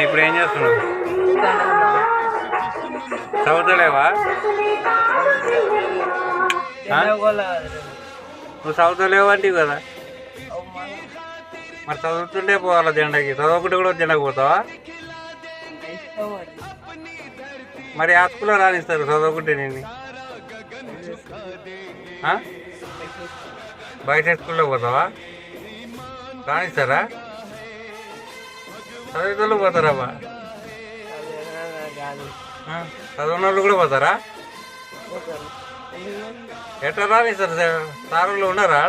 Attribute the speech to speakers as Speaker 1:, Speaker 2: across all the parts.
Speaker 1: ఇప్పుడు ఏం చేస్తున్నావు? చదువుతలేవా? నువ్వు చదువుతలేవు అంటే కదా. మరి చదువుతుంటే పోవాలా జెండాకి? చదవకుంటే కూడా జెండాకి పోతావా? మరి ఆ స్కూల్లో రానిస్తారు చదవకుంటే నేను బయట స్కూల్లో పోతావా? రానిస్తారా? చదివేతోళ్ళు పోతారా బా? చదవని వాళ్ళు కూడా పోతారా? ఎట్లా రానిస్తారు సారులు ఉన్నారా?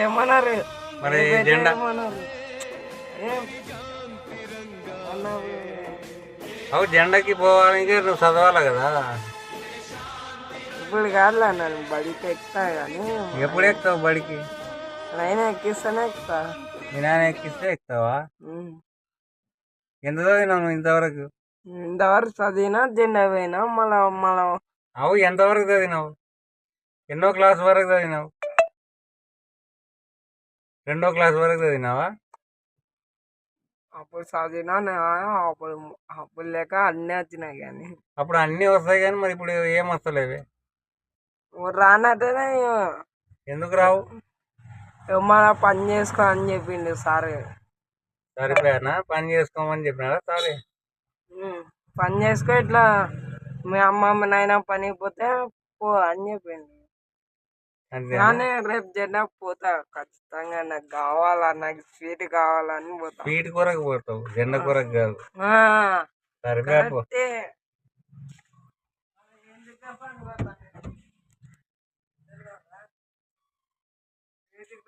Speaker 2: ఏమన్నారు
Speaker 1: మరి జెండా అవు జెండాకి పోవాలంటే నువ్వు చదవాలి కదా.
Speaker 2: ఇప్పుడు కాదు అన్నాను బడికి ఎక్కుతా కానీ.
Speaker 1: ఎప్పుడు ఎక్కుతావు బడికి?
Speaker 2: నేను ఎక్కిస్తానే ఎక్కుతా.
Speaker 1: మీ నాన్న ఎక్కిస్తే ఎక్కుతావా? ఎంత చదివినావు నువ్వు ఇంతవరకు?
Speaker 2: ఇంతవరకు చదివినా జెండా పోయినా మళ్ళా
Speaker 1: అవు ఎంతవరకు చదివినావు? ఎన్నో క్లాస్ వరకు చదివినావు? 2వ క్లాస్ వరకు చదివినావా?
Speaker 2: అప్పుడు చదివినా అప్పుడు లేక అన్నీ వచ్చినాయి కానీ.
Speaker 1: అప్పుడు అన్నీ వస్తాయి కానీ మరి ఇప్పుడు ఏం వస్తలేవే?
Speaker 2: రానట్టేనే.
Speaker 1: ఎందుకు రావు?
Speaker 2: మళ్ళా పని చేసుకో అని చెప్పిండు సార్.
Speaker 1: సరిపోయానా? పని చేసుకోమని చెప్పినారా సారీ?
Speaker 2: పని చేసుకో ఇట్లా మీ అమ్మ మీ నాయన పనికి పోతే పో అని చెప్పిండు. కానీ రేపు జెండా పోతా ఖచ్చితంగా. నాకు కావాలా, నాకు స్వీట్ కావాలని పోతా.
Speaker 1: స్వీట్ కూరకు పోతావు, జెండా కూరకు కాదు. సరిపోయా.